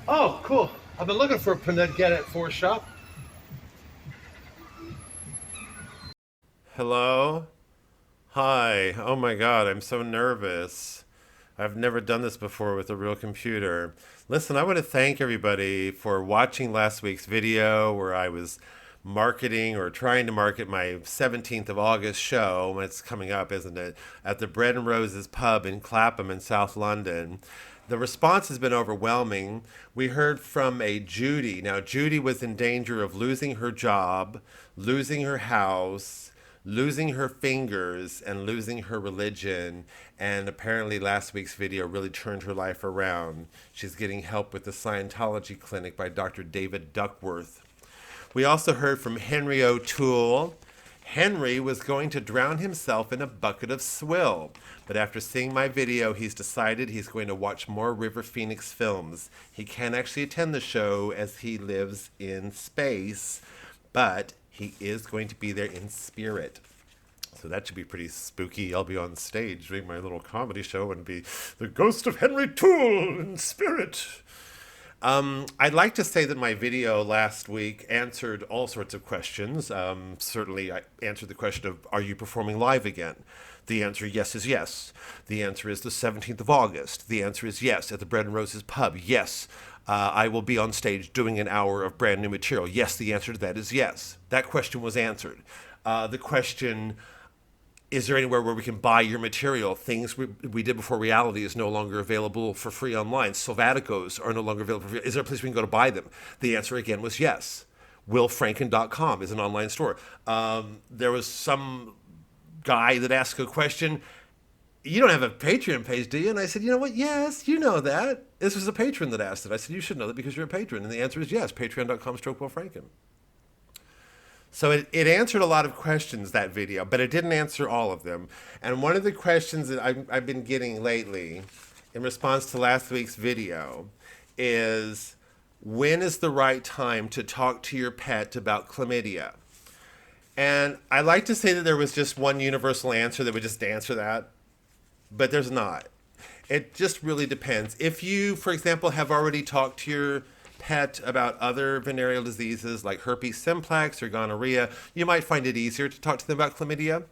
Oh, cool. I've been looking for a Panette Get It for shop. Hello? Hi. Oh my god, I'm so nervous. I've never done this before with a real computer. Listen, I want to thank everybody for watching last week's video where I was marketing or trying to market my 17th of August show when it's coming up, isn't it? At the Bread and Roses pub in Clapham in South London. The response has been overwhelming. We heard from a Judy. Now, Judy was in danger of losing her job, losing her house, losing her fingers, and losing her religion. And apparently, last week's video really turned her life around. She's getting help with the Scientology clinic by Dr. David Duckworth. We also heard from Henry O'Toole. Henry was going to drown himself in a bucket of swill, but after seeing my video, he's decided he's going to watch more River Phoenix films. He can't actually attend the show as he lives in space, but he is going to be there in spirit. So that should be pretty spooky. I'll be on stage doing my little comedy show and be the ghost of Henry Toole in spirit. I'd like to say that my video last week answered all sorts of questions. Certainly, I answered the question of, are you performing live again? The answer, yes, is yes. The answer is the 17th of August. The answer is yes, at the Bread and Roses pub. Yes, I will be on stage doing an hour of brand new material. Yes, the answer to that is yes. That question was answered. The question, is there anywhere where we can buy your material? Things we did before reality is no longer available for free online. Silvaticos are no longer available for free. Is there a place we can go to buy them? The answer again was yes. Franken.com is an online store. There was some guy that asked a question. You don't have a Patreon page, do you? And I said, you know what? Yes, you know that. This was a patron that asked it. I said, you should know that because you're a patron. And the answer is yes, patreon.com/Franken. So it answered a lot of questions, that video, but it didn't answer all of them. And one of the questions that I've been getting lately in response to last week's video is, when is the right time to talk to your pet about chlamydia? And I like to say that there was just one universal answer that would just answer that, but there's not. It just really depends. If you, for example, have already talked to your pet about other venereal diseases like herpes simplex or gonorrhea, you might find it easier to talk to them about chlamydia.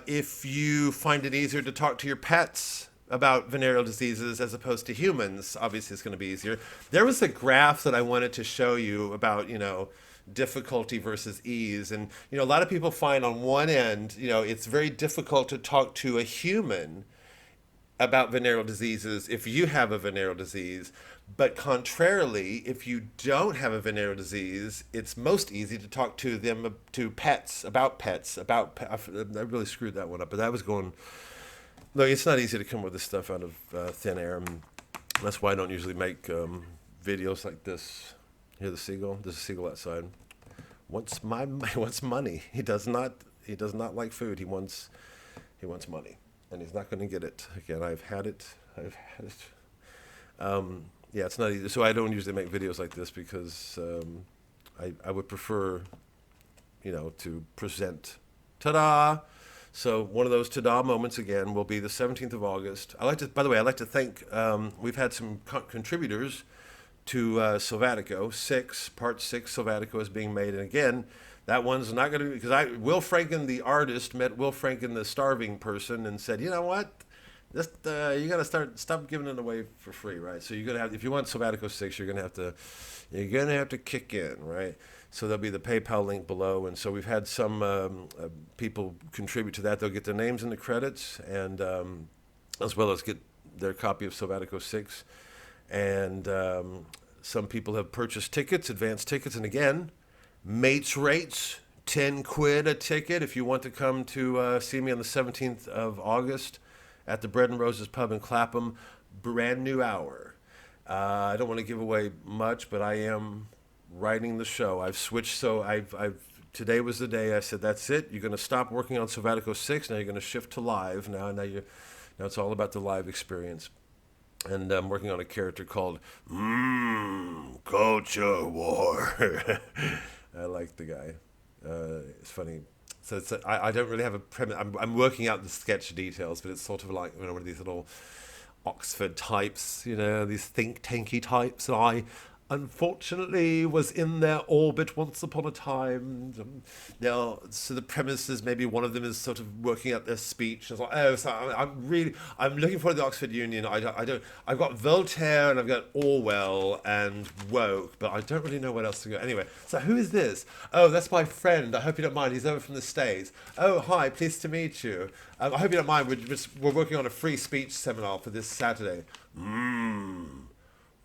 If you find it easier to talk to your pets about venereal diseases as opposed to humans, obviously it's going to be easier. There was a graph that I wanted to show you about, difficulty versus ease. And, a lot of people find on one end, it's very difficult to talk to a human about venereal diseases if you have a venereal disease. But contrarily, if you don't have a venereal disease, it's most easy to talk to them, to pets, about pets, I really screwed that one up, but that was going. Look, it's not easy to come with this stuff out of thin air. And that's why I don't usually make videos like this. Hear the seagull? There's a seagull outside. He wants money. He does not. He does not like food. He wants money, and he's not going to get it. Again, I've had it. Yeah, it's not easy. So I don't usually make videos like this because I would prefer, to present. Ta-da! So one of those ta-da moments again will be the 17th of August. By the way, I'd like to thank, we've had some contributors to Silvatico. Part 6 Silvatico is being made. And again, that one's not going to be, because Will Franken, the artist, met Will Franken, the starving person, and said, you know what? This you got to stop giving it away for free, right? So you're gonna have, if you want Silvatico 6, you're gonna have to kick in, right? So there'll be the PayPal link below, and so we've had some people contribute to that. They'll get their names in the credits, and as well as get their copy of Silvatico 6. And some people have purchased tickets, advanced tickets, and again, mates rates, 10 quid a ticket if you want to come to see me on the 17th of August at the Bread and Roses pub in Clapham. Brand new hour. I don't want to give away much, but I am writing the show. I've switched, so I've today was the day I said, that's it. You're going to stop working on Silvatico 6. Now you're going to shift to live. Now it's all about the live experience. And I'm working on a character called Culture War. I like the guy. It's funny. So I don't really have a premise. I'm working out the sketch details, but it's sort of like one of these little Oxford types, these think tanky types. And I, unfortunately, was in their orbit once upon a time. Now, so the premise is maybe one of them is sort of working out their speech. It's like, so I'm looking for the Oxford Union. I've got Voltaire and I've got Orwell and woke, but I don't really know what else to go. Anyway, so who is this? Oh, that's my friend. I hope you don't mind. He's over from the States. Oh, hi, pleased to meet you. I hope you don't mind. We're working on a free speech seminar for this Saturday.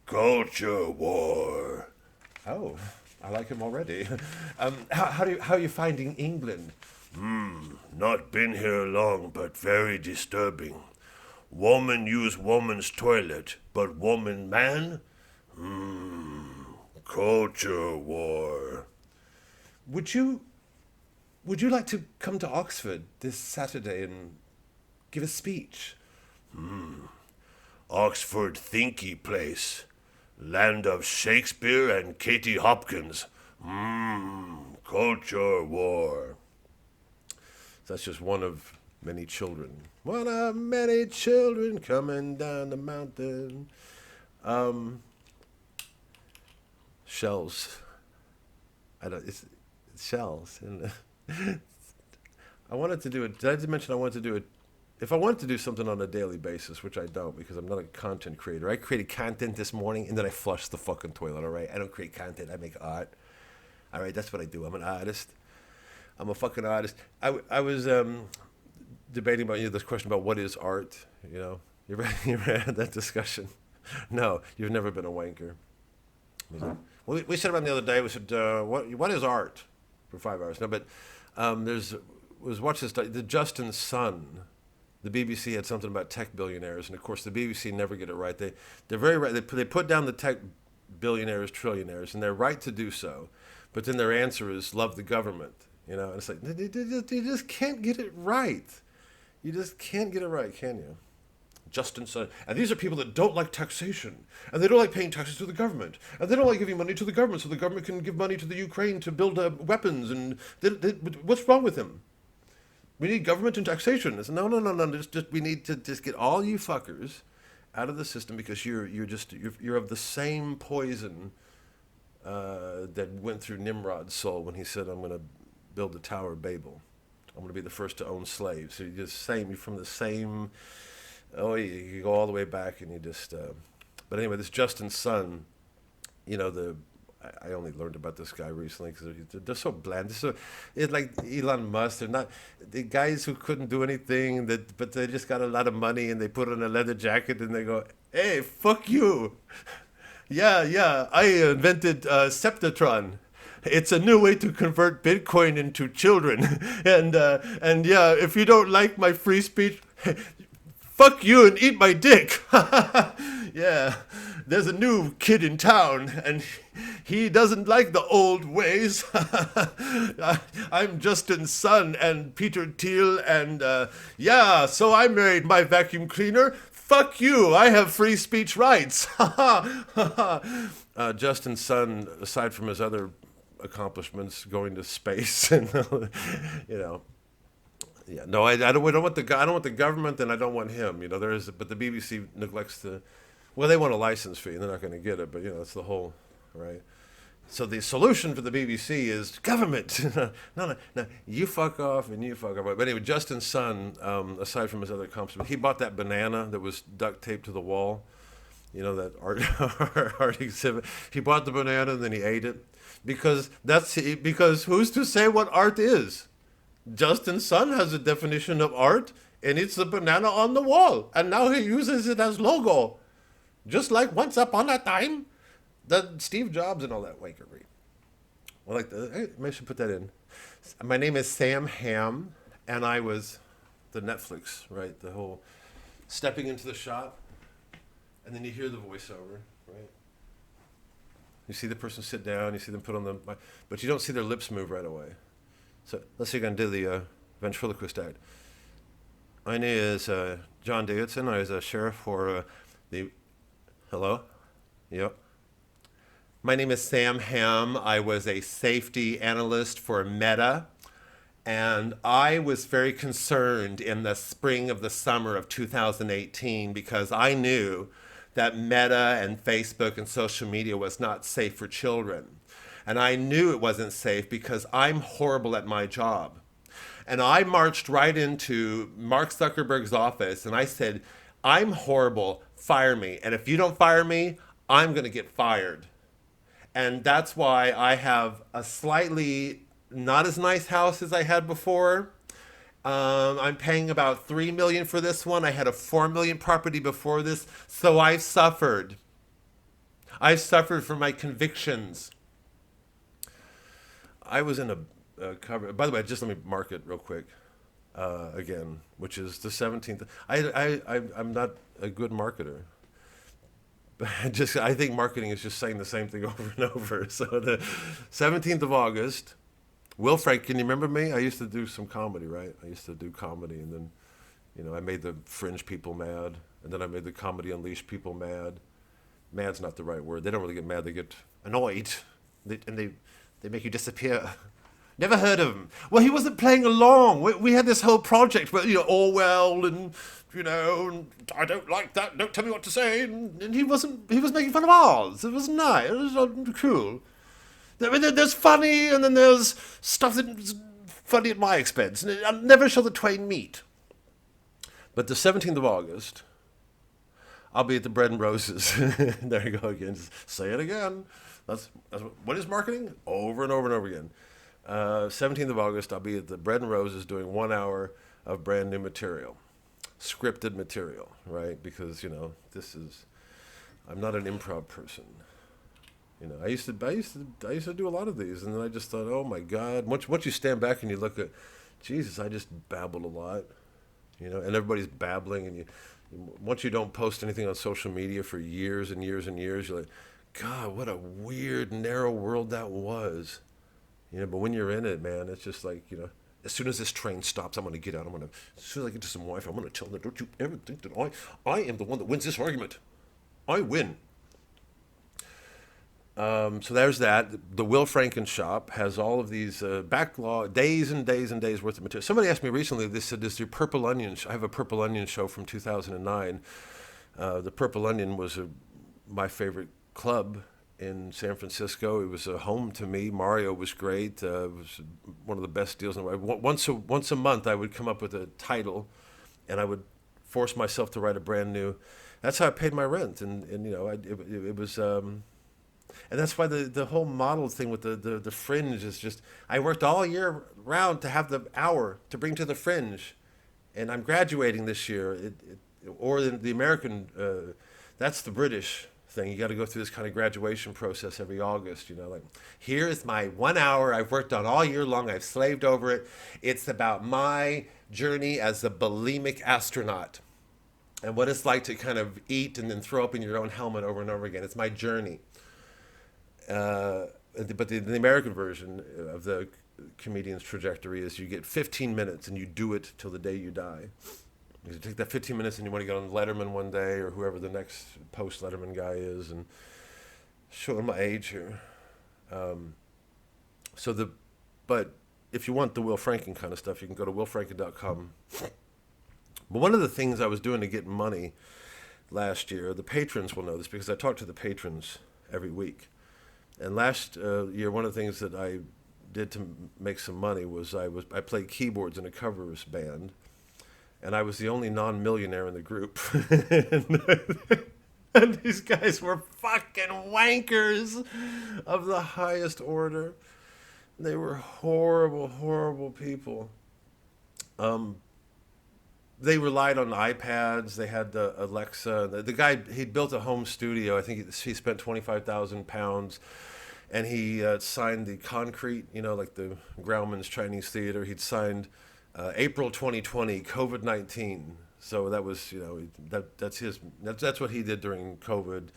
Culture war. Oh, I like him already. How are you finding England? Not been here long, but very disturbing. Woman use woman's toilet, but woman man? Culture war. Would you like to come to Oxford this Saturday and give a speech? Oxford thinky place. Land of Shakespeare and Katie Hopkins. Culture war. That's just one of many children. One of many children coming down the mountain. Shells. It's shells. And I wanted to do it. Did I mention I wanted to do it? If I wanted to do something on a daily basis, which I don't because I'm not a content creator. I created content this morning and then I flushed the fucking toilet, all right? I don't create content. I make art. All right, that's what I do. I'm an artist. I'm a fucking artist. I was debating about this question about what is art, You ever had that discussion? No, you've never been a wanker. Well, we said around the other day, we said, what is art? For 5 hours. No, but watch this, the Justin Sun. The BBC had something about tech billionaires, and of course the BBC never get it right. They're very right. They put down the tech billionaires, trillionaires, and they're right to do so. But then their answer is love the government, And it's like you just can't get it right. You just can't get it right, can you? Justin Sun, and these are people that don't like taxation, and they don't like paying taxes to the government, and they don't like giving money to the government, so the government can give money to the Ukraine to build weapons. And what's wrong with them? We need government and taxation. It's, no. We need to just get all you fuckers out of the system because you're of the same poison that went through Nimrod's soul when he said, "I'm going to build the Tower of Babel. I'm going to be the first to own slaves." So you're from the same. Oh, you go all the way back, and you just. But anyway, this Justin Sun, I only learned about this guy recently because they're so bland. It's like Elon Musk. They're not the guys who couldn't do anything, but they just got a lot of money and they put on a leather jacket and they go, "Hey, fuck you. Yeah, I invented Septatron. It's a new way to convert Bitcoin into children. and yeah, if you don't like my free speech, fuck you and eat my dick." Yeah, there's a new kid in town, and he doesn't like the old ways. I'm Justin's son and Peter Thiel, and yeah, so I married my vacuum cleaner. Fuck you, I have free speech rights. Justin's son, aside from his other accomplishments, going to space, and yeah, no, I don't want the government, and I don't want him. But the BBC neglects the. Well, they want a license fee, and they're not going to get it. But it's the whole, right? So the solution for the BBC is government. No, you fuck off and you fuck off. But anyway, Justin's son, aside from his other accomplishments, he bought that banana that was duct taped to the wall. That art exhibit. He bought the banana and then he ate it because who's to say what art is? Justin's son has a definition of art, and it's the banana on the wall, and now he uses it as logo. Just like once upon a time, the Steve Jobs and all that wankery. Well, maybe I should put that in. My name is Sam Ham, and I was the Netflix, right? The whole stepping into the shop, and then you hear the voiceover, right? You see the person sit down, you see them put on but you don't see their lips move right away. So let's say you're going to do the ventriloquist act. My name is John Davidson. I was a sheriff for the... Hello? Yep. My name is Sam Ham. I was a safety analyst for Meta. And I was very concerned in the spring of the summer of 2018 because I knew that Meta and Facebook and social media was not safe for children. And I knew it wasn't safe because I'm horrible at my job. And I marched right into Mark Zuckerberg's office and I said, I'm horrible, fire me. And if you don't fire me, I'm going to get fired. And that's why I have a slightly not as nice house as I had before. I'm paying about $3 million for this one. I had a $4 million property before this, so I've suffered. I've suffered for my convictions. I was in a cover. By the way, just let me mark it real quick again, which is the 17th. I'm not a good marketer. I think marketing is just saying the same thing over and over. So the 17th of August, Will Frank, can you remember me? I used to do some comedy, right? I used to do comedy, and then, I made the Fringe people mad, and then I made the Comedy Unleashed people mad. Mad's not the right word. They don't really get mad. They get annoyed, and they make you disappear. Never heard of him. Well, he wasn't playing along. We had this whole project where, Orwell and, and I don't like that, don't tell me what to say. And he was making fun of ours. It was nice. It was cool. There's funny, and then there's stuff that's funny at my expense. And I'll never show the twain meet. But the 17th of August, I'll be at the Bread and Roses. There you go again. Just say it again. That's what is marketing? Over and over and over again. 17th of August, I'll be at the Bread and Roses doing 1 hour of brand new material. Scripted material, right? Because, I'm not an improv person. I used to do a lot of these, and then I just thought, oh my God. Once you stand back and you look at, Jesus, I just babbled a lot, and everybody's babbling, and once you don't post anything on social media for years and years and years, you're like, God, what a weird, narrow world that was. But when you're in it, man, it's just like, as soon as this train stops, I'm going to get out. As soon as I get to some wife, I'm going to tell them, don't you ever think that I am the one that wins this argument. I win. So there's that. The Will Franken shop has all of these backlog, days and days and days worth of material. Somebody asked me recently, they said, is there Purple Onion? I have a Purple Onion show from 2009. The Purple Onion was my favorite club in San Francisco. It was a home to me. Mario was great. It was one of the best deals in the world. Once a month, I would come up with a title, and I would force myself to write a brand new. That's how I paid my rent, and it was. And that's why the whole model thing with the Fringe is just, I worked all year round to have the hour to bring to the Fringe, and I'm graduating this year. Or the American, that's the British thing. You got to go through this kind of graduation process every August, like, here is my 1 hour I've worked on all year long. I've slaved over it. It's about my journey as a bulimic astronaut and what it's like to kind of eat and then throw up in your own helmet over and over again. It's my journey. But the American version of the comedian's trajectory is you get 15 minutes and you do it till the day you die. You take that 15 minutes and you want to get on Letterman one day or whoever the next post-Letterman guy is and showing my age here. But if you want the Will Franken kind of stuff, you can go to willfranken.com. But one of the things I was doing to get money last year, the patrons will know this because I talk to the patrons every week. And last year, one of the things that I did to make some money was I played keyboards in a covers band, and I was the only non-millionaire in the group. And these guys were fucking wankers of the highest order. They were horrible, horrible people. They relied on iPads. They had the Alexa. The guy, he'd built a home studio. I think he spent £25,000, and he signed the concrete, like the Grauman's Chinese Theater. He'd signed April 2020, COVID-19. So that was, that's what he did during COVID.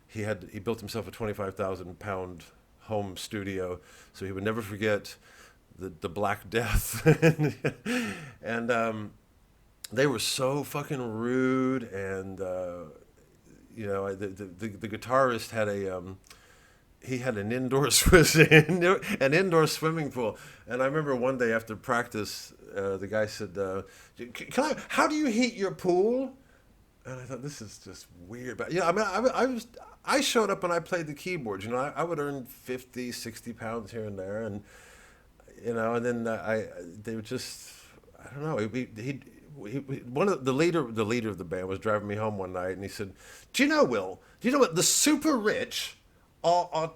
He built himself a £25,000 home studio, so he would never forget the Black Death. and they were so fucking rude, and the guitarist had he had an indoor an indoor swimming pool. And I remember one day after practice, the guy said, how do you heat your pool? And I thought, this is just weird. But yeah, I mean, I showed up and I played the keyboards. You know, I would earn 50, 60 pounds here and there. And, you know, and then they would just, I don't know. One of the leader of the band was driving me home one night, and he said, "Do you know, Will? Do you know what the super rich are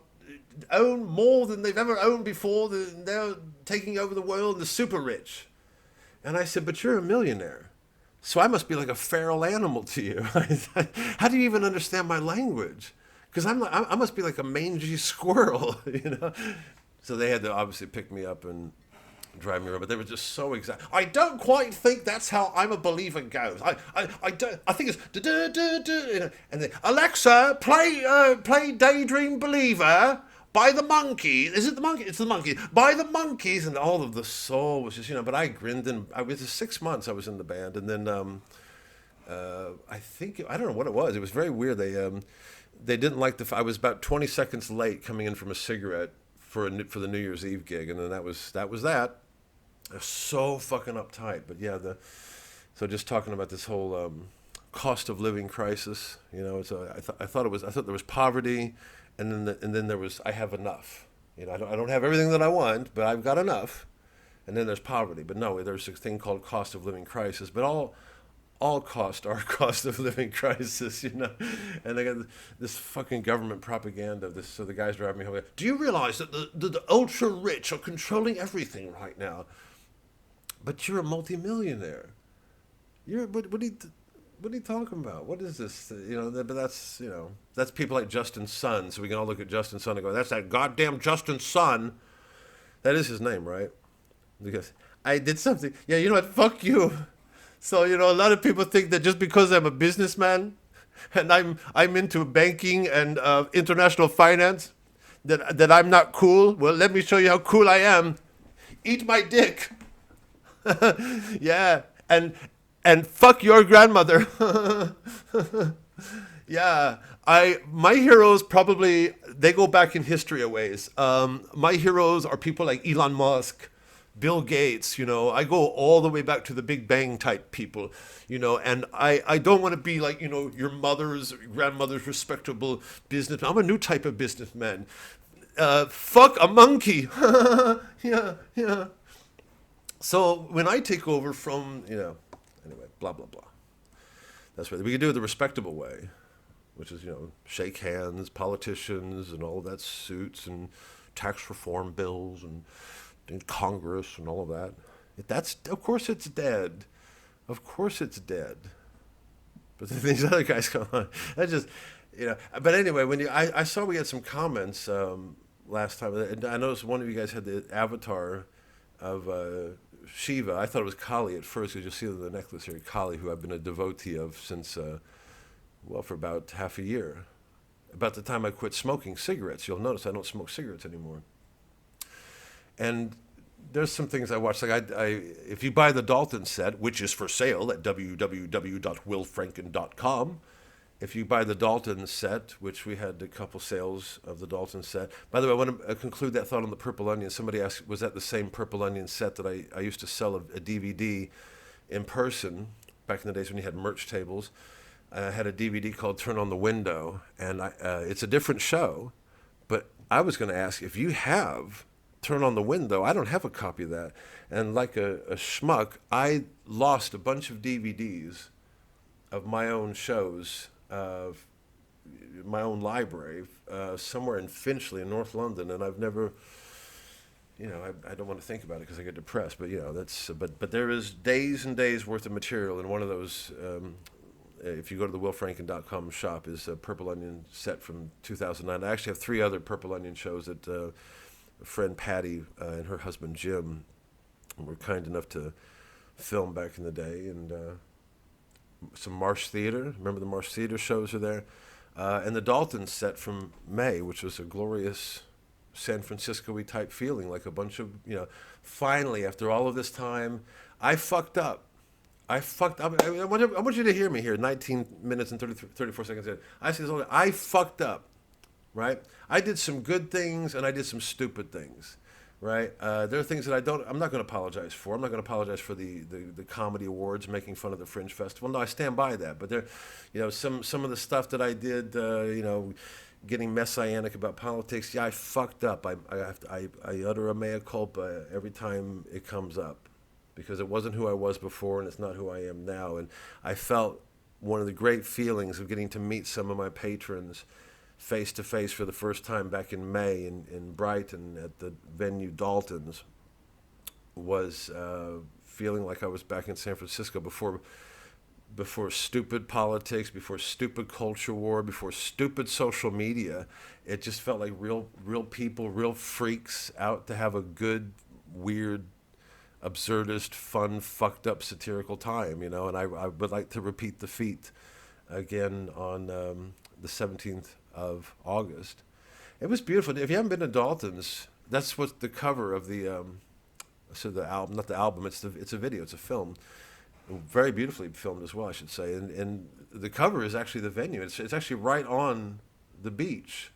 own more than they've ever owned before? They're taking over the world. The super rich." And I said, "But you're a millionaire, so I must be like a feral animal to you. How do you even understand my language? Because I must be like a mangy squirrel, you know." So they had to obviously pick me up and drive me around, but they were just so exact. I don't quite think that's how I'm a believer goes. I don't. I think it's you know, and then Alexa, play Daydream Believer by the Monkees. Is it the Monkees? It's the Monkees. By the Monkees, and all of the soul was just, you know. But I grinned, and I was just 6 months I was in the band, and then I think I don't know what it was. It was very weird. They didn't like I was about 20 seconds late coming in from a cigarette for the New Year's Eve gig, and then that was that. They're so fucking uptight. But yeah, so just talking about this whole cost of living crisis. You know, I thought there was poverty, and then there was I have enough. You know, I don't have everything that I want, but I've got enough. And then there's poverty. But no, there's a thing called cost of living crisis. But all costs are cost of living crisis, you know. And I got this fucking government propaganda of this. So the guys driving me home. Do you realize that the ultra rich are controlling everything right now? But you're a multimillionaire. What are you talking about? What is this? You know, but that's people like Justin Sun. So we can all look at Justin Sun and go, that's that goddamn Justin Sun. That is his name, right? Because I did something. Yeah, you know what? Fuck you. So, you know, a lot of people think that just because I'm a businessman and I'm into banking and international finance, that I'm not cool. Well, let me show you how cool I am. Eat my dick. Yeah, and fuck your grandmother. Yeah, my heroes probably they go back in history a ways. My heroes are people like Elon Musk, Bill Gates, you know. I go all the way back to the Big Bang type people, you know, and I don't want to be like, you know, your grandmother's respectable businessman. I'm a new type of businessman. Fuck a monkey. Yeah. So when I take over from, you know, anyway, blah, blah, blah. That's right. We can do it the respectable way, which is, you know, shake hands, politicians and all that, suits and tax reform bills and Congress and all of that. Of course it's dead. Of course it's dead. But these other guys come on. I just, you know. But anyway, I saw we had some comments last time. And I noticed one of you guys had the avatar of Shiva. I thought it was Kali at first, because you'll see the necklace here, Kali, who I've been a devotee of since, for about half a year. About the time I quit smoking cigarettes. You'll notice I don't smoke cigarettes anymore. And there's some things I watch. Like if you buy the Dalton set, which is for sale at www.willfranken.com, if you buy the Dalton set, which we had a couple sales of the Dalton set. By the way, I want to conclude that thought on the Purple Onion. Somebody asked, was that the same Purple Onion set that I used to sell a DVD in person back in the days when you had merch tables? I had a DVD called Turn on the Window, and it's a different show. But I was going to ask, if you have Turn on the Window, I don't have a copy of that. And like a schmuck, I lost a bunch of DVDs of my own shows, my own library, somewhere in Finchley in North London, and I've never, you know, I don't want to think about it because I get depressed. But you know, but there is days and days worth of material, and one of those, if you go to the willfranken.com shop, is a Purple Onion set from 2009. I actually have 3 other Purple Onion shows that a friend Patty and her husband Jim were kind enough to film back in the day, and some Marsh Theater. Remember the Marsh Theater shows are there? And the Dalton set from May, which was a glorious San Francisco-y type feeling, like a bunch of, you know, finally, after all of this time, I fucked up. I want you to hear me here, 19 minutes and 34 seconds in. I say this all day. I fucked up. right? I did some good things and I did some stupid things, right? There are things that I'm not going to apologize for. I'm not going to apologize for the comedy awards making fun of the Fringe Festival. No, I stand by that. But there, some of the stuff that I did, getting messianic about politics. Yeah, I fucked up. I utter a mea culpa every time it comes up, because it wasn't who I was before and it's not who I am now. And I felt one of the great feelings of getting to meet some of my patrons face to face for the first time back in May in Brighton at the venue Dalton's was feeling like I was back in San Francisco before stupid politics, before stupid culture war, before stupid social media. It just felt like real people, real freaks out to have a good, weird, absurdist, fun, fucked up, satirical time, And I would like to repeat the feat again on the 17th of August. It was beautiful. If you haven't been to Dalton's, that's what the cover of the the album, not the album. It's a video. It's a film, very beautifully filmed as well, I should say. And the cover is actually the venue. It's actually right on the beach.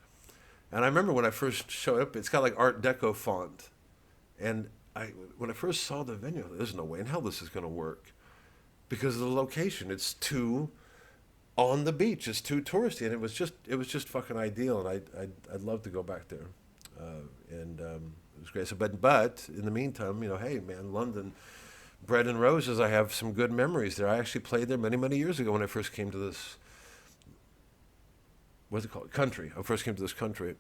And I remember when I first showed up, it's got like Art Deco font, and when I first saw the venue, there's no way in hell this is going to work because of the location. It's too on the beach. It's too touristy, and it was just fucking ideal. And I'd love to go back there, and it was great. So, but in the meantime, hey man, London, Bread and Roses. I have some good memories there. I actually played there many years ago when I first came to this. What's it called? Country. I first came to this country,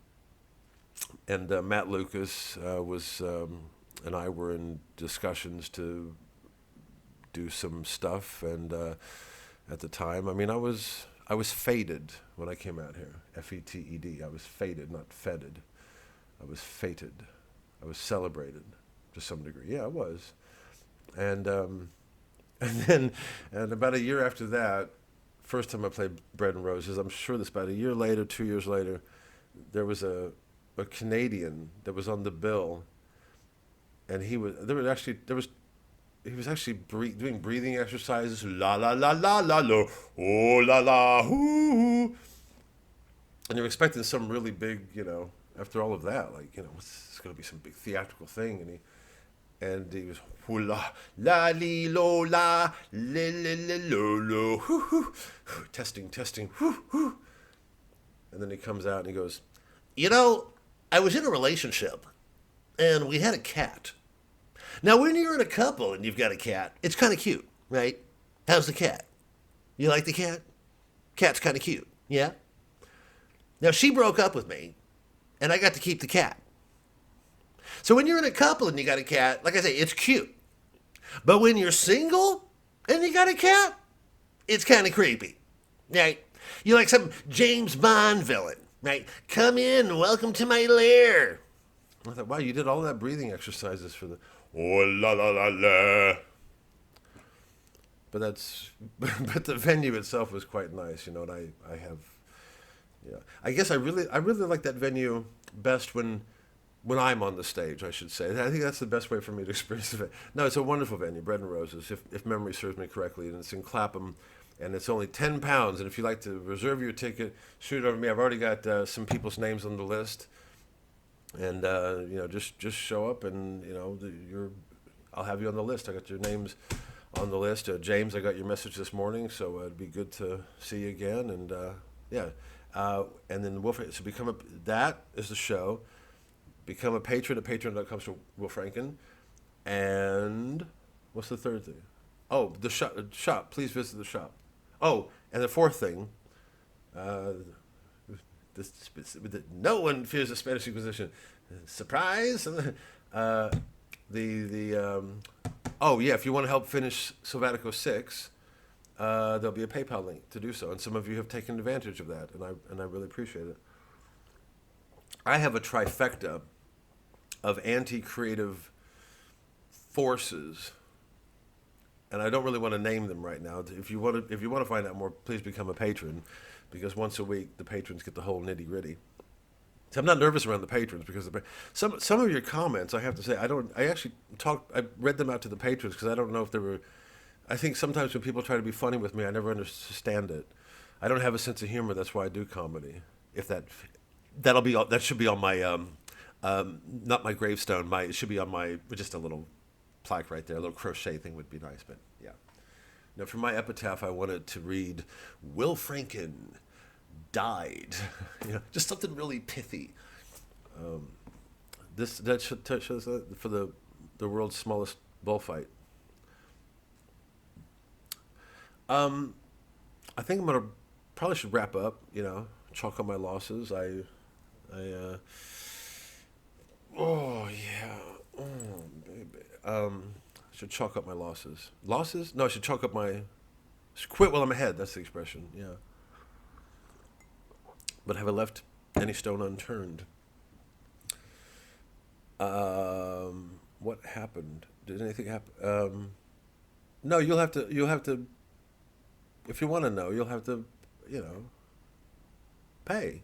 and Matt Lucas was. And I were in discussions to do some stuff, and at the time, I was fated when I came out here. Feted. I was fated, not feted. I was fated. I was celebrated to some degree. Yeah, I was. And and about a year after that, first time I played Bread and Roses, I'm sure this about a year later, 2 years later, there was a Canadian that was on the bill. And he was actually doing breathing exercises, la la la la la lo, oh la la hoo, and you're expecting some really big, after all of that, like, it's going to be some big theatrical thing, and he was hula la li lo la li li li lo lo hoo hoo, testing hoo hoo, and then he comes out and he goes, I was in a relationship. And we had a cat. Now, when you're in a couple and you've got a cat, it's kind of cute, right? How's the cat? You like the cat? Cat's kind of cute, yeah? Now, she broke up with me, and I got to keep the cat. So when you're in a couple and you got a cat, like I say, it's cute. But when you're single and you got a cat, it's kind of creepy, right? You're like some James Bond villain, right? Come in, welcome to my lair. I thought, wow, you did all that breathing exercises for the oh la la la la. But the venue itself was quite nice, and I have, I guess I really like that venue best when I'm on the stage, I should say. I think that's the best way for me to experience it. No, it's a wonderful venue, Bread and Roses, if memory serves me correctly, and it's in Clapham, and it's only £10. And if you'd like to reserve your ticket, shoot it over to me. I've already got some people's names on the list. And just show up, and I'll have you on the list. I got your names on the list. James, I got your message this morning, so it'd be good to see you again. And and then that is the show. Become a patron at patreon.com. Will Franken. And what's the third thing? Oh, the shop. Please visit the shop. Oh, and the fourth thing. No one fears the Spanish Inquisition. Surprise! Oh yeah, if you want to help finish Sylvatico 6, there'll be a PayPal link to do so, and some of you have taken advantage of that, and I really appreciate it. I have a trifecta of anti-creative forces, and I don't really want to name them right now. If you want to find out more, please become a patron, because once a week the patrons get the whole nitty-gritty. So I'm not nervous around the patrons because some of your comments, I have to say, I read them out to the patrons because I don't know if they were. I think sometimes when people try to be funny with me, I never understand it. I don't have a sense of humor. That's why I do comedy. If that that should be on my not my gravestone. It should be on my just a little plaque right there. A little crochet thing would be nice, but yeah. Now for my epitaph, I wanted to read Will Franken died. Just something really pithy. This that shows for the world's smallest bullfight. I think I'm gonna probably should wrap up. Chalk up my losses. Oh yeah. Oh baby. Should chalk up my losses. Losses? No, I should chalk up my. Should quit while I'm ahead. That's the expression. Yeah. But have I left any stone unturned? What happened? Did anything happen? No, you'll have to. If you want to know, you'll have to, pay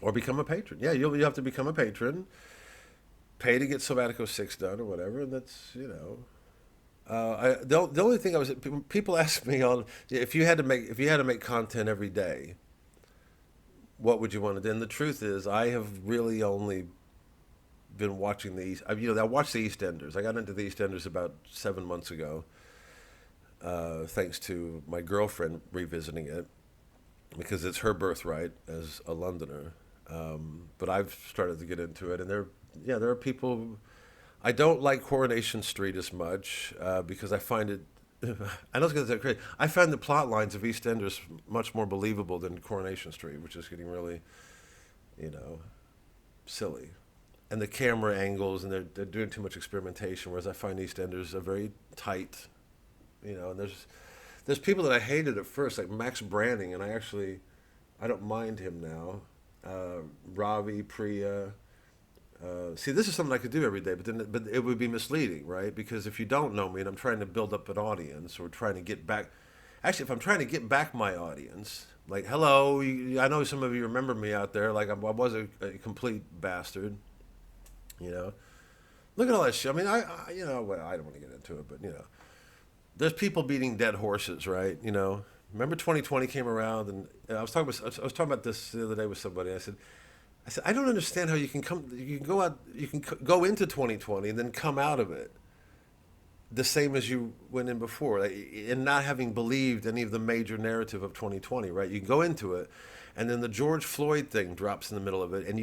or become a patron. Yeah, you'll have to become a patron. Pay to get Sabbatical 6 done or whatever, and that's. The only thing people ask me on if you had to make content every day, what would you want to do? And the truth is, I have really only been watching I watched the EastEnders. I got into the EastEnders about 7 months ago, thanks to my girlfriend revisiting it, because it's her birthright as a Londoner. But I've started to get into it, and there are people. I don't like Coronation Street as much because I find it. I know it's going to sound crazy. I find the plot lines of EastEnders much more believable than Coronation Street, which is getting really, silly. And the camera angles, and they're doing too much experimentation. Whereas I find EastEnders are very tight, And there's people that I hated at first, like Max Branning, and I don't mind him now. Ravi, Priya. See, this is something I could do every day, but it would be misleading, right? Because if you don't know me and I'm trying to build up an audience or trying to get back, actually, if I'm trying to get back my audience, like, hello, I know some of you remember me out there, like I was a complete bastard, Look at all that shit. I mean, I don't want to get into it, but there's people beating dead horses, right? Remember 2020 came around, and I was talking about this the other day with somebody. I said, I don't understand how you can go into 2020 and then come out of it the same as you went in before, and not having believed any of the major narrative of 2020, right? You can go into it, and then the George Floyd thing drops in the middle of it, and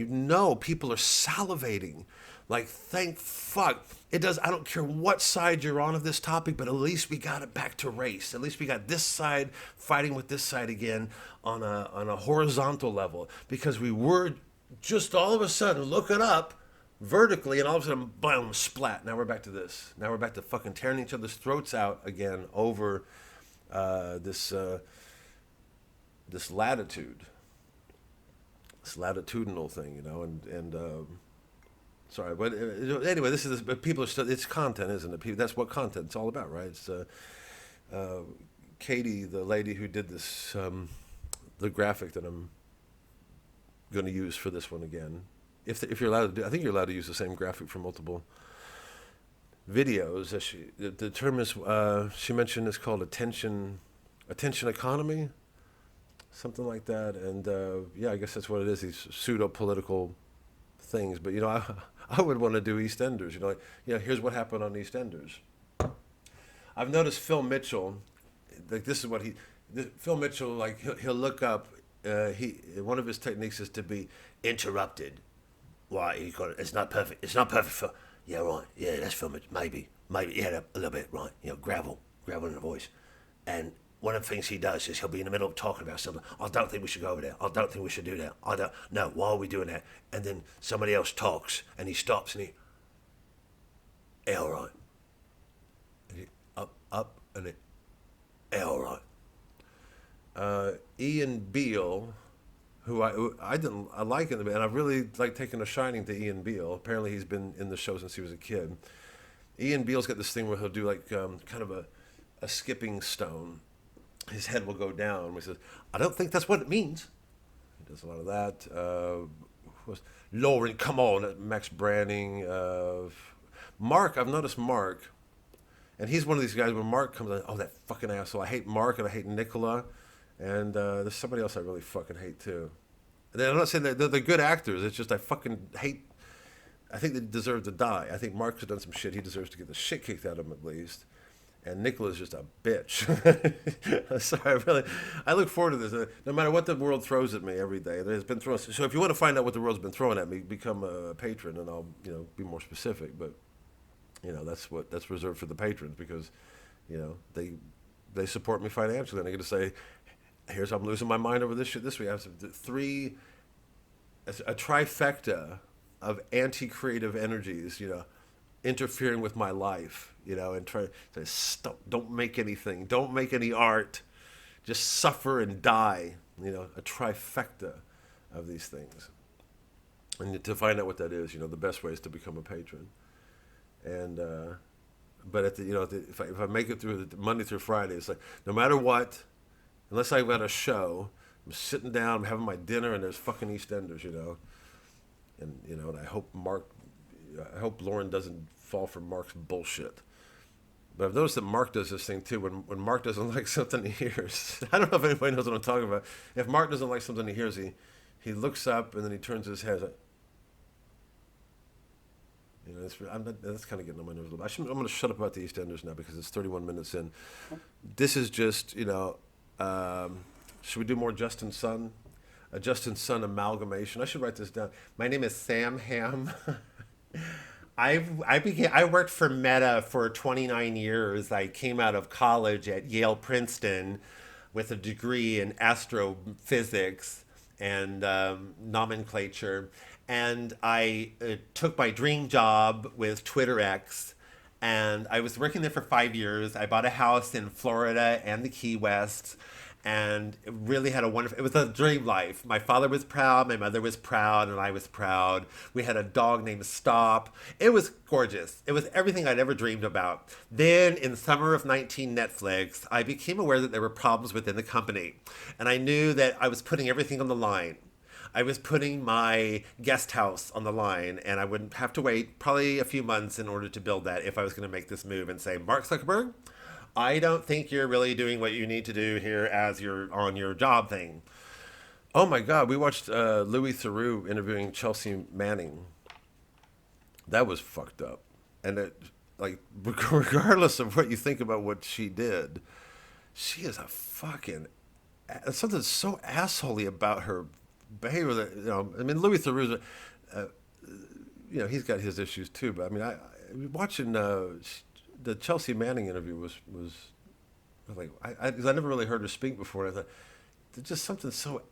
people are salivating, like, thank fuck. It does. I don't care what side you're on of this topic, but at least we got it back to race. At least we got this side fighting with this side again on a horizontal level, because we were just all of a sudden looking up vertically, and all of a sudden, boom, splat. Now we're back to this. Now we're back to fucking tearing each other's throats out again over this latitude, this latitudinal thing, and sorry, but anyway, this is people are still. It's content, isn't it? That's what content's all about, right? It's Katie, the lady who did this, the graphic that I'm going to use for this one again. If you're allowed to do, I think you're allowed to use the same graphic for multiple videos. The term is she mentioned is called attention economy, something like that. And I guess that's what it is. These pseudo political things. But I would want to do EastEnders. Here's what happened on EastEnders. I've noticed Phil Mitchell, like this is what Phil Mitchell, like he'll look up. One of his techniques is to be interrupted. Why? It's not perfect. It's not perfect for. Yeah, right. Yeah, that's Phil Mitchell. Maybe. Yeah, a little bit. Right. Gravel in the voice. And one of the things he does is he'll be in the middle of talking about something. I don't think we should go over there. I don't think we should do that. I don't. No. Why are we doing that? And then somebody else talks, and he stops, and yeah, all right. And up, and it. Yeah, all right. Ian Beale, who I like him, and I really like taking a shining to Ian Beale. Apparently he's been in the show since he was a kid. Ian Beale's got this thing where he'll do like kind of a skipping stone. His head will go down. He says, I don't think that's what it means. He does a lot of that. Lauren, come on, Max Branning. Mark, I've noticed Mark, and he's one of these guys when Mark comes on, oh, that fucking asshole. I hate Mark and I hate Nicola. And there's somebody else I really fucking hate too. And I'm not saying that they're good actors. It's just I fucking hate. I think they deserve to die. I think Mark's done some shit. He deserves to get the shit kicked out of him at least. And Nicola's just a bitch. Sorry, I look forward to this. No matter what the world throws at me every day, there's been thrown. So if you want to find out what the world's been throwing at me, become a patron, and I'll be more specific. But that's reserved for the patrons because they support me financially, and they're going to say, "Here's how I'm losing my mind over this shit this week." I have a trifecta of anti-creative energies, interfering with my life, and try to stop. Don't make anything. Don't make any art. Just suffer and die. A trifecta of these things. And to find out what that is, the best way is to become a patron. And but if I make it through the Monday through Friday, it's like no matter what, unless I've got a show, I'm sitting down, I'm having my dinner, and there's fucking EastEnders, and I hope Lauren doesn't fall for Mark's bullshit. But I've noticed that Mark does this thing too. When Mark doesn't like something he hears, I don't know if anybody knows what I'm talking about. If Mark doesn't like something he hears, he looks up and then he turns his head. That's kind of getting on my nerves a little bit. I'm going to shut up about the EastEnders now because it's 31 minutes in. This is just, should we do more Justin Sun? A Justin Sun amalgamation. I should write this down. My name is Sam Ham. I worked for Meta for 29 years. I came out of college at Yale Princeton with a degree in astrophysics and nomenclature. And I took my dream job with TwitterX, and I was working there for 5 years. I bought a house in Florida and the Key West, and it really had it was a dream life. My father was proud, my mother was proud, and I was proud. We had a dog named Stop. It was gorgeous. It was everything I'd ever dreamed about. Then in the summer of 19 Netflix, I became aware that there were problems within the company, and I knew that I was putting everything on the line. I was putting my guest house on the line, and I would have to wait probably a few months in order to build that if I was going to make this move and say, Mark Zuckerberg, I don't think you're really doing what you need to do here as you're on your job thing. Oh my God, we watched Louis Theroux interviewing Chelsea Manning. That was fucked up. And regardless of what you think about what she did, she is a fucking, something so assholey about her behavior that, Louis Theroux, he's got his issues too, but watching the Chelsea Manning interview was like, I never really heard her speak before, and I thought there's just something so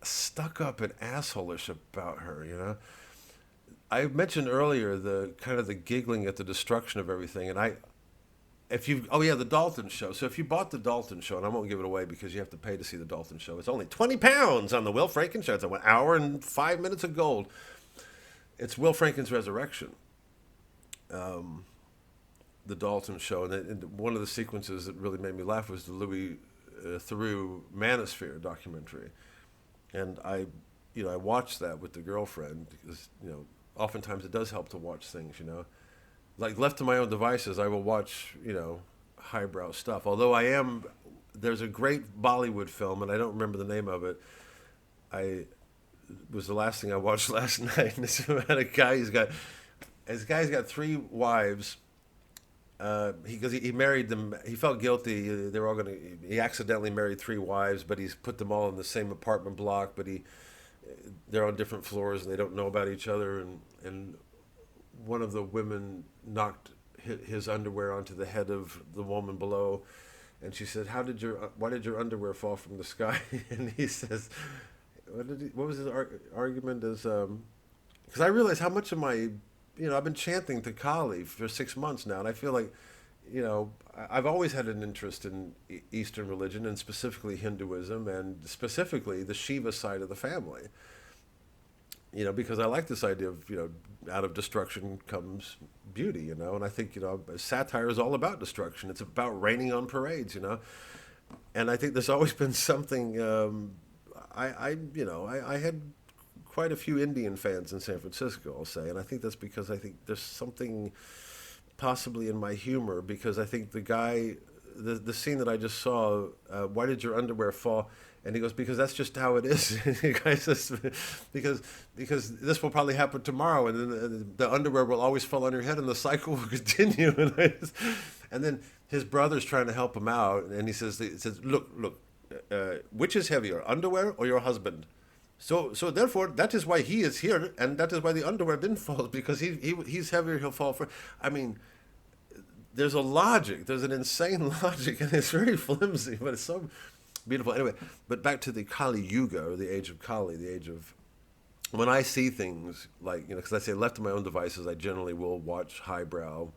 stuck up and assholish about her, I mentioned earlier the kind of the giggling at the destruction of everything, and the Dalton Show. So if you bought the Dalton Show, and I won't give it away because you have to pay to see the Dalton Show, it's only £20 on the Will Franken Show. It's an hour and 5 minutes of gold. It's Will Franken's resurrection, the Dalton Show, and one of the sequences that really made me laugh was the Louis Theroux Manosphere documentary, and I watched that with the girlfriend because oftentimes it does help to watch things, Like left to my own devices, I will watch, highbrow stuff. Although there's a great Bollywood film, and I don't remember the name of it. It was the last thing I watched last night, and it's about a guy. His guy's got 3 wives. Because he married them, he felt guilty. He accidentally married 3 wives, but he's put them all in the same apartment block. But they're on different floors, and they don't know about each other. And one of the women knocked his underwear onto the head of the woman below, and she said, why did your underwear fall from the sky? And he says, what was his argument is, because I realized how much of my, I've been chanting to Kali for 6 months now, and I feel like, I've always had an interest in Eastern religion, and specifically Hinduism, and specifically the Shiva side of the family. Because I like this idea of, out of destruction comes beauty, and I think, satire is all about destruction. It's about raining on parades, and I think there's always been something, I had quite a few Indian fans in San Francisco, I'll say, and I think that's because I think there's something possibly in my humor, because I think the guy, the scene that I just saw, why did your underwear fall? And he goes, because that's just how it is. And the guy says, because this will probably happen tomorrow, and then the underwear will always fall on your head, and the cycle will continue. And then his brother's trying to help him out, and he says, look, which is heavier, underwear or your husband? So therefore, that is why he is here, and that is why the underwear didn't fall, because he's heavier, he'll fall for. I mean, there's a logic, there's an insane logic, and it's very flimsy, but it's so beautiful. Anyway, but back to the Kali Yuga, or the age of Kali, the age of, when I see things like, because I say left to my own devices, I generally will watch highbrow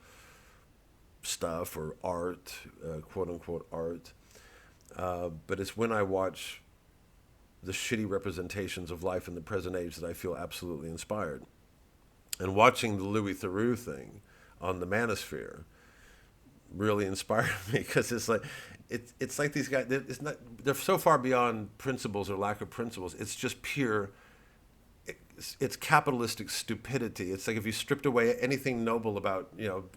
stuff or art, quote unquote art. But it's when I watch the shitty representations of life in the present age that I feel absolutely inspired. And watching the Louis Theroux thing on the Manosphere really inspired me, because it's like these guys, they're so far beyond principles or lack of principles. It's just pure, it's capitalistic stupidity. It's like if you stripped away anything noble about,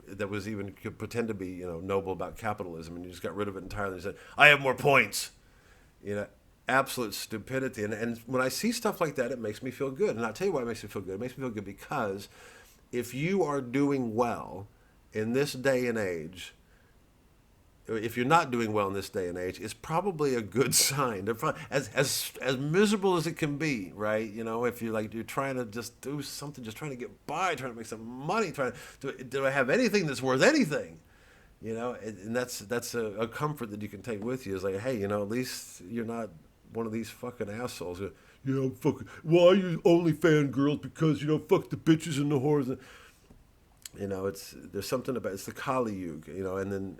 that was even could pretend to be, noble about capitalism, and you just got rid of it entirely and said, I have more points. Absolute stupidity. And when I see stuff like that, it makes me feel good. And I'll tell you why it makes me feel good. It makes me feel good because if you are doing well in this day and age, if you're not doing well in this day and age, it's probably a good sign. As miserable as it can be, right? If you're trying to just do something, just trying to get by, trying to make some money, trying to do I have anything that's worth anything? And that's a comfort that you can take with you. Is like, hey, at least you're not one of these fucking assholes. Fucking. Why are you only fangirls? Because fuck the bitches and the whores. There's something about it's the Kali Yuga, and then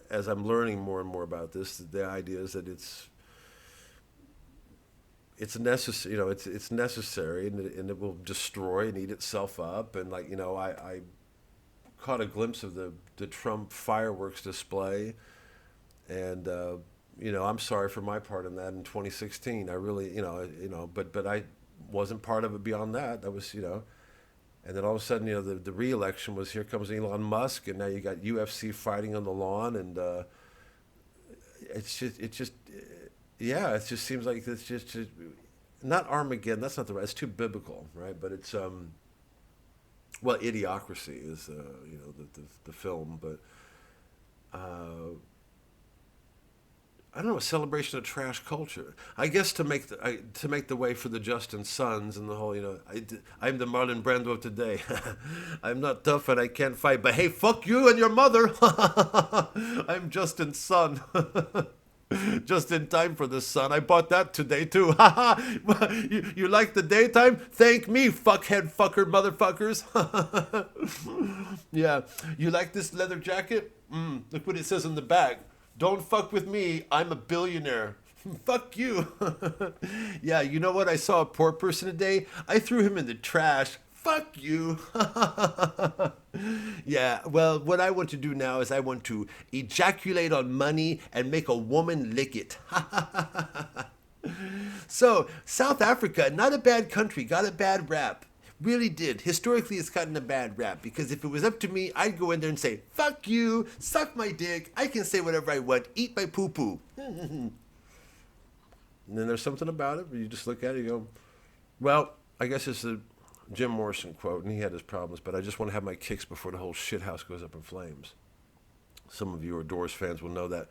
as I'm learning more and more about this, the idea is that it's necessary. It's necessary, and it will destroy and eat itself up. And I caught a glimpse of the Trump fireworks display, and I'm sorry for my part in that in 2016. I really, but I wasn't part of it beyond that. That was, and then all of a sudden, the re-election was, here comes Elon Musk, and now you got UFC fighting on the lawn, and it just seems like it's just not Armageddon. That's not the right. It's too biblical, right? But it's Idiocracy is the film, but I don't know, a celebration of trash culture. I guess to make the way for the Justin Sons and the whole, I'm the Marlon Brando of today. I'm not tough and I can't fight, but hey, fuck you and your mother. I'm Justin's son. Just in time for the sun. I bought that today too. You like the daytime? Thank me, fuckhead fucker motherfuckers. Yeah. You like this leather jacket? Look what it says on the back. Don't fuck with me, I'm a billionaire. Fuck you. Yeah, you know what? I saw a poor person today. I threw him in the trash. Fuck you. Yeah, well, what I want to do now is I want to ejaculate on money and make a woman lick it. So, South Africa, not a bad country, got a bad rap. Really did. Historically, it's gotten a bad rap, because if it was up to me, I'd go in there and say, fuck you, suck my dick, I can say whatever I want, eat my poo-poo. And then there's something about it where you just look at it and you go, well, I guess it's a Jim Morrison quote, and he had his problems, but I just want to have my kicks before the whole shithouse goes up in flames. Some of you who are Doors fans will know that.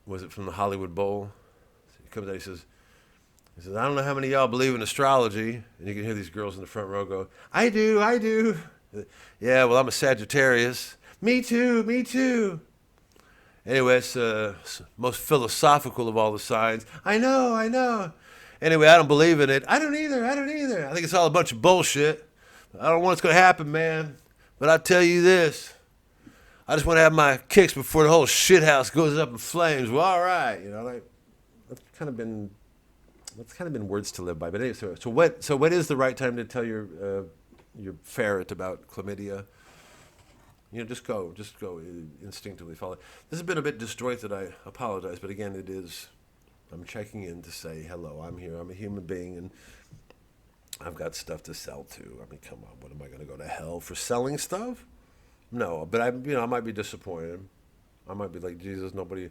Was it from the Hollywood Bowl? He comes out, he says, I don't know how many of y'all believe in astrology. And you can hear these girls in the front row go, I do. Yeah, well, I'm a Sagittarius. Me too. Anyway, it's most philosophical of all the signs. I know. Anyway, I don't believe in it. I don't either. I think it's all a bunch of bullshit. I don't know what's going to happen, man. But I'll tell you this. I just want to have my kicks before the whole shithouse goes up in flames. Well, all right. That's kind of been words to live by. But anyway, so what is the right time to tell your ferret about chlamydia? Just go instinctively follow. This has been a bit disjointed. I apologize, but again, I'm checking in to say hello. I'm here. I'm a human being, and I've got stuff to sell too. I mean, come on. What am I going to go to hell for selling stuff? No, but I might be disappointed. I might be like, Jesus, nobody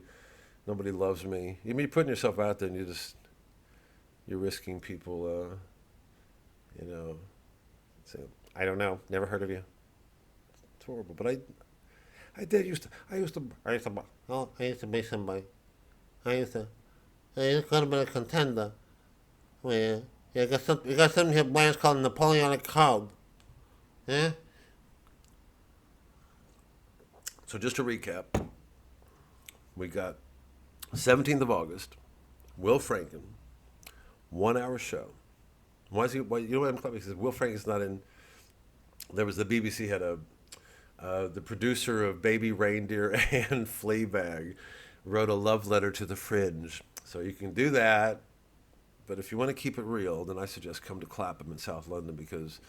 Nobody loves me. I mean, you're putting yourself out there, and you're risking people. You know, so, I don't know. Never heard of you. It's horrible. But I did used to. Oh, I used to be somebody. I could have been a contender. Well, you got something here, Brian, called Napoleonic Code. Yeah? So just to recap, we got 17th of August, Will Franken, 1 hour show. Why is he? Why, you know what I'm clapping? Because Will Franken's not in. There was the BBC had the producer of Baby Reindeer and Fleabag wrote a love letter to the Fringe. So you can do that, but if you want to keep it real, then I suggest come to Clapham in South London because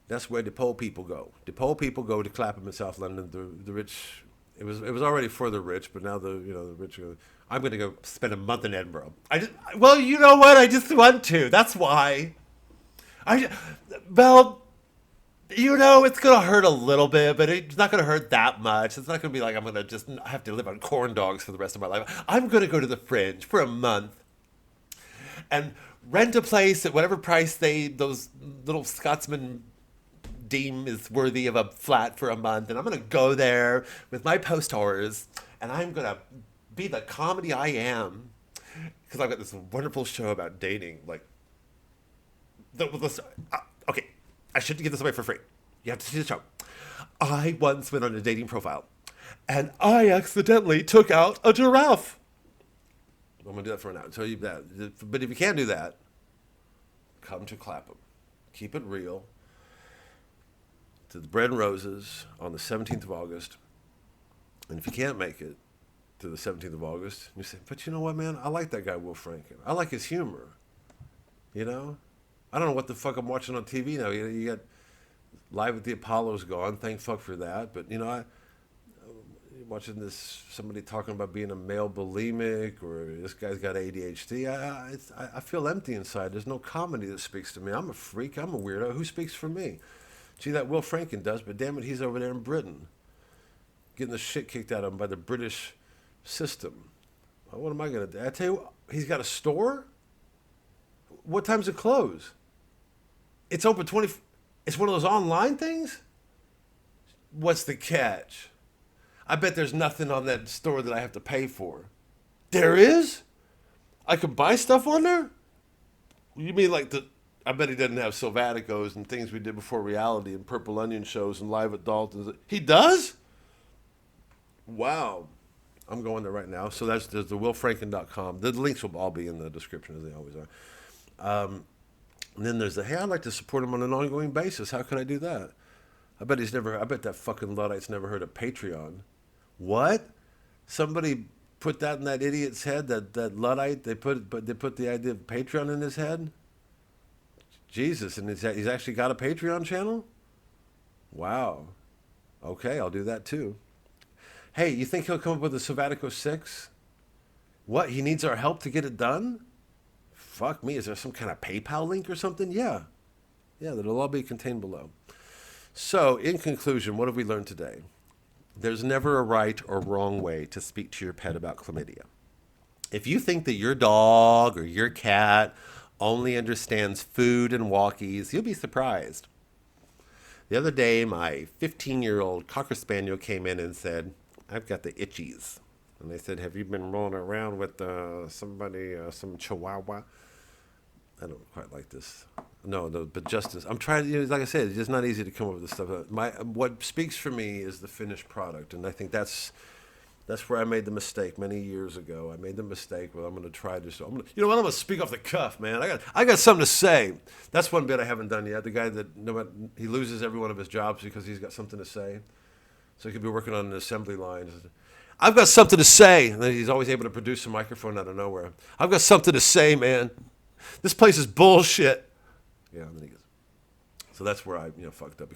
that's where the poor people go. The poor people go to Clapham in South London. The rich, it was already for the rich, but now the rich. I'm going to go spend a month in Edinburgh. Well, you know what? I just want to. That's why. Well, you know, it's going to hurt a little bit, but it's not going to hurt that much. It's not going to be like I'm going to just have to live on corn dogs for the rest of my life. I'm going to go to the Fringe for a month and rent a place at whatever price those little Scotsmen deem is worthy of a flat for a month. And I'm going to go there with my post horrors and I'm going to be the comedy I am because I've got this wonderful show about dating. Like, okay, I shouldn't give this away for free. You have to see the show. I once went on a dating profile and I accidentally took out a giraffe. I'm going to do that for an hour. Tell you that. But if you can't do that, come to Clapham. Keep it real. To the Bread and Roses on the 17th of August. And if you can't make it to the 17th of August, you say, but you know what, man? I like that guy, Will Franken. I like his humor. You know? I don't know what the fuck I'm watching on TV now. You got Live at the Apollo's gone. Thank fuck for that. But, you know, I'm watching somebody talking about being a male bulimic or this guy's got ADHD. I feel empty inside. There's no comedy that speaks to me. I'm a freak. I'm a weirdo. Who speaks for me? Gee, that Will Franken does, but damn it, he's over there in Britain getting the shit kicked out of him by the British system. Well, what am I going to do? I tell you what, he's got a store? What time's it close? It's open 20... It's one of those online things? What's the catch? I bet there's nothing on that store that I have to pay for. There is? I can buy stuff on there? You mean like I bet he doesn't have Silvaticos and things we did before reality and Purple Onion shows and Live at Dalton's. He does? Wow. I'm going there right now. So there's the willfranken.com. The links will all be in the description as they always are. And then there's hey, I'd like to support him on an ongoing basis. How can I do that? I bet that fucking Luddite's never heard of Patreon. What? Somebody put that in that idiot's head, that Luddite, they put the idea of Patreon in his head? Jesus, and he's actually got a Patreon channel? Wow. Okay, I'll do that too. Hey, you think he'll come up with a Silvatico 6? What, he needs our help to get it done? Fuck me, is there some kind of PayPal link or something? Yeah, that'll all be contained below. So, in conclusion, what have we learned today? There's never a right or wrong way to speak to your pet about chlamydia. If you think that your dog or your cat only understands food and walkies, you'll be surprised. The other day, my 15-year-old Cocker Spaniel came in and said, I've got the itchies. And they said, have you been rolling around with some chihuahua? I don't quite like this. No, but justice. I'm trying to, like I said, it's just not easy to come up with this stuff. What speaks for me is the finished product. And I think that's where I made the mistake many years ago. I made the mistake where I'm going to try this. You know what? I'm going to speak off the cuff, man. I got something to say. That's one bit I haven't done yet. The guy that he loses every one of his jobs because he's got something to say. So he could be working on an assembly line. I've got something to say. And then he's always able to produce a microphone out of nowhere. I've got something to say, man. This place is bullshit. Yeah, and then he goes. So that's where I fucked up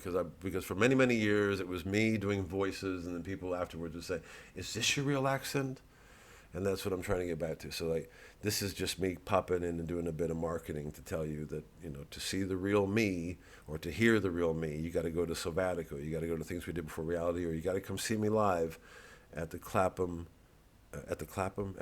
because for many, many years it was me doing voices and then people afterwards would say, is this your real accent? And that's what I'm trying to get back to. So this is just me popping in and doing a bit of marketing to tell you that, to see the real me or to hear the real me, you got to go to Silvatico. You got to go to Things We Did Before Reality, or you got to come see me live at the Clapham at the Clapham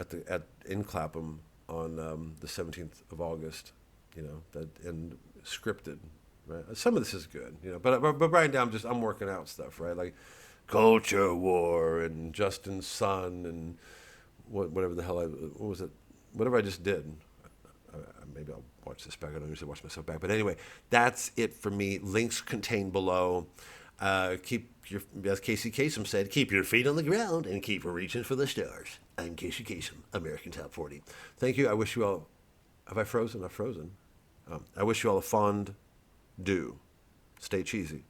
in Clapham on the 17th of August. And scripted. Right? Some of this is good, but right now I'm working out stuff, right? Like Culture War and Justin's Son and whatever the hell what was it? Whatever I just did. Maybe I'll watch this back. I don't usually watch myself back, but anyway, that's it for me. Links contained below. Keep your, as Casey Kasem said, keep your feet on the ground and keep reaching for the stars. I'm Casey Kasem, American Top 40. Thank you. I wish you all. Have I frozen? I've frozen. I wish you all a fondue. Stay cheesy.